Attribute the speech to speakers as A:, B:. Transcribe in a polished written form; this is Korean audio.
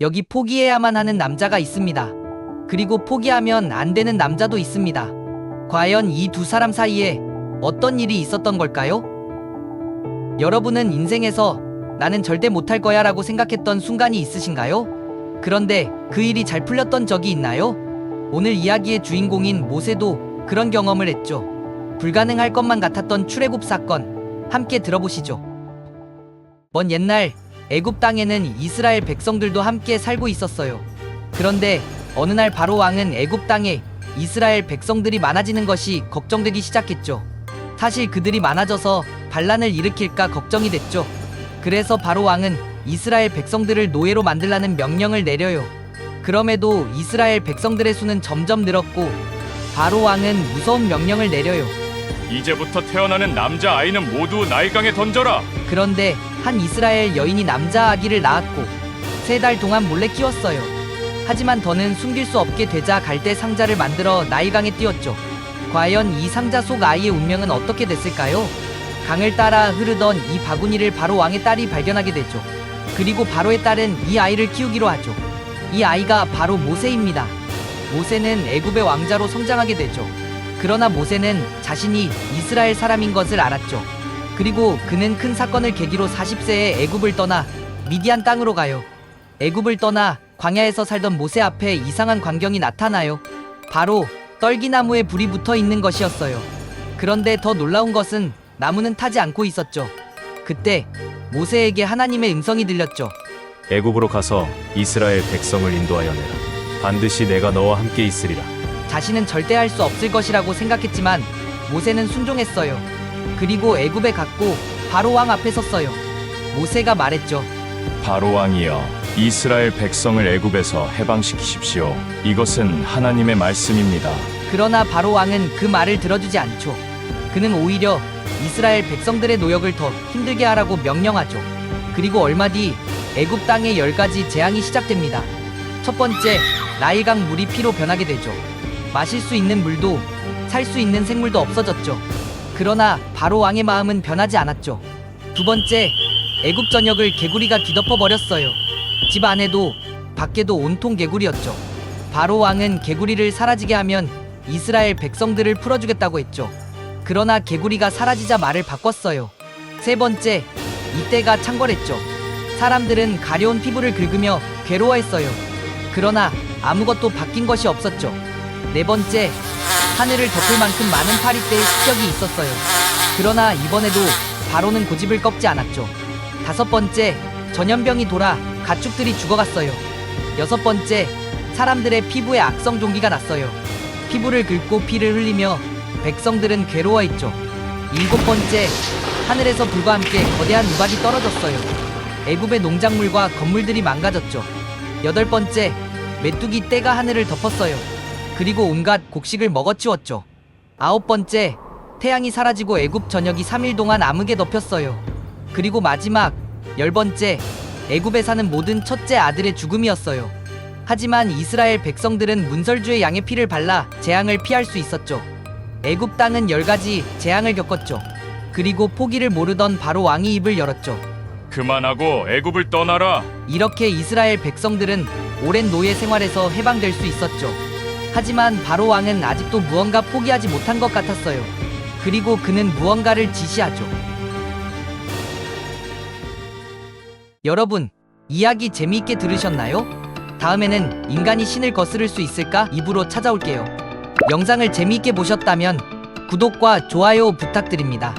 A: 여기 포기해야만 하는 남자가 있습니다. 그리고 포기하면 안 되는 남자도 있습니다. 과연 이 두 사람 사이에 어떤 일이 있었던 걸까요? 여러분은 인생에서 나는 절대 못할 거야 라고 생각했던 순간이 있으신가요? 그런데 그 일이 잘 풀렸던 적이 있나요? 오늘 이야기의 주인공인 모세도 그런 경험을 했죠. 불가능할 것만 같았던 출애굽 사건, 함께 들어보시죠. 먼 옛날 애굽 땅에는 이스라엘 백성들도 함께 살고 있었어요. 그런데 어느 날 바로 왕은 애굽 땅에 이스라엘 백성들이 많아지는 것이 걱정되기 시작했죠. 사실 그들이 많아져서 반란을 일으킬까 걱정이 됐죠. 그래서 바로 왕은 이스라엘 백성들을 노예로 만들라는 명령을 내려요. 그럼에도 이스라엘 백성들의 수는 점점 늘었고 바로 왕은 무서운 명령을 내려요.
B: 이제부터 태어나는 남자 아이는 모두 나일강에 던져라.
A: 그런데 한 이스라엘 여인이 남자 아기를 낳았고 3달 동안 몰래 키웠어요. 하지만 더는 숨길 수 없게 되자 갈대 상자를 만들어 나일강에 띄웠죠. 과연 이 상자 속 아이의 운명은 어떻게 됐을까요? 강을 따라 흐르던 이 바구니를 바로 왕의 딸이 발견하게 되죠. 그리고 바로의 딸은 이 아이를 키우기로 하죠. 이 아이가 바로 모세입니다. 모세는 애굽의 왕자로 성장하게 되죠. 그러나 모세는 자신이 이스라엘 사람인 것을 알았죠. 그리고 그는 큰 사건을 계기로 40세에 애굽을 떠나 미디안 땅으로 가요. 애굽을 떠나 광야에서 살던 모세 앞에 이상한 광경이 나타나요. 바로 떨기나무에 불이 붙어 있는 것이었어요. 그런데 더 놀라운 것은 나무는 타지 않고 있었죠. 그때 모세에게 하나님의 음성이 들렸죠.
C: 애굽으로 가서 이스라엘 백성을 인도하여 내라. 반드시 내가 너와 함께 있으리라.
A: 자신은 절대 할 수 없을 것이라고 생각했지만 모세는 순종했어요. 그리고 애굽에 갔고 바로 왕 앞에 섰어요. 모세가 말했죠.
B: 바로 왕이여, 이스라엘 백성을 애굽에서 해방시키십시오. 이것은 하나님의 말씀입니다.
A: 그러나 바로 왕은 그 말을 들어주지 않죠. 그는 오히려 이스라엘 백성들의 노역을 더 힘들게 하라고 명령하죠. 그리고 얼마 뒤 애굽 땅에 10가지 재앙이 시작됩니다. 첫 번째, 나일강 물이 피로 변하게 되죠. 마실 수 있는 물도 살 수 있는 생물도 없어졌죠. 그러나 바로 왕의 마음은 변하지 않았죠. 두 번째, 애굽 전역을 개구리가 뒤덮어 버렸어요. 집 안에도 밖에도 온통 개구리였죠. 바로 왕은 개구리를 사라지게 하면 이스라엘 백성들을 풀어주겠다고 했죠. 그러나 개구리가 사라지자 말을 바꿨어요. 세 번째, 이때가 창궐했죠. 사람들은 가려운 피부를 긁으며 괴로워했어요. 그러나 아무것도 바뀐 것이 없었죠. 네 번째, 하늘을 덮을 만큼 많은 파리떼의 습격이 있었어요. 그러나 이번에도 바로는 고집을 꺾지 않았죠. 다섯 번째, 전염병이 돌아 가축들이 죽어갔어요. 여섯 번째, 사람들의 피부에 악성 종기가 났어요. 피부를 긁고 피를 흘리며 백성들은 괴로워했죠. 일곱 번째, 하늘에서 불과 함께 거대한 우박이 떨어졌어요. 애굽의 농작물과 건물들이 망가졌죠. 여덟 번째, 메뚜기 떼가 하늘을 덮었어요. 그리고 온갖 곡식을 먹어치웠죠. 아홉 번째, 태양이 사라지고 애굽 전역이 3일 동안 암흑에 덮였어요. 그리고 마지막 10번째, 애굽에 사는 모든 첫째 아들의 죽음이었어요. 하지만 이스라엘 백성들은 문설주의 양의 피를 발라 재앙을 피할 수 있었죠. 애굽 땅은 10가지 재앙을 겪었죠. 그리고 포기를 모르던 바로 왕이 입을 열었죠.
B: 그만하고 애굽을 떠나라.
A: 이렇게 이스라엘 백성들은 오랜 노예 생활에서 해방될 수 있었죠. 하지만 바로 왕은 아직도 무언가 포기하지 못한 것 같았어요. 그리고 그는 무언가를 지시하죠. 여러분, 이야기 재미있게 들으셨나요? 다음에는 인간이 신을 거스를 수 있을까? 2부로 찾아올게요. 영상을 재미있게 보셨다면 구독과 좋아요 부탁드립니다.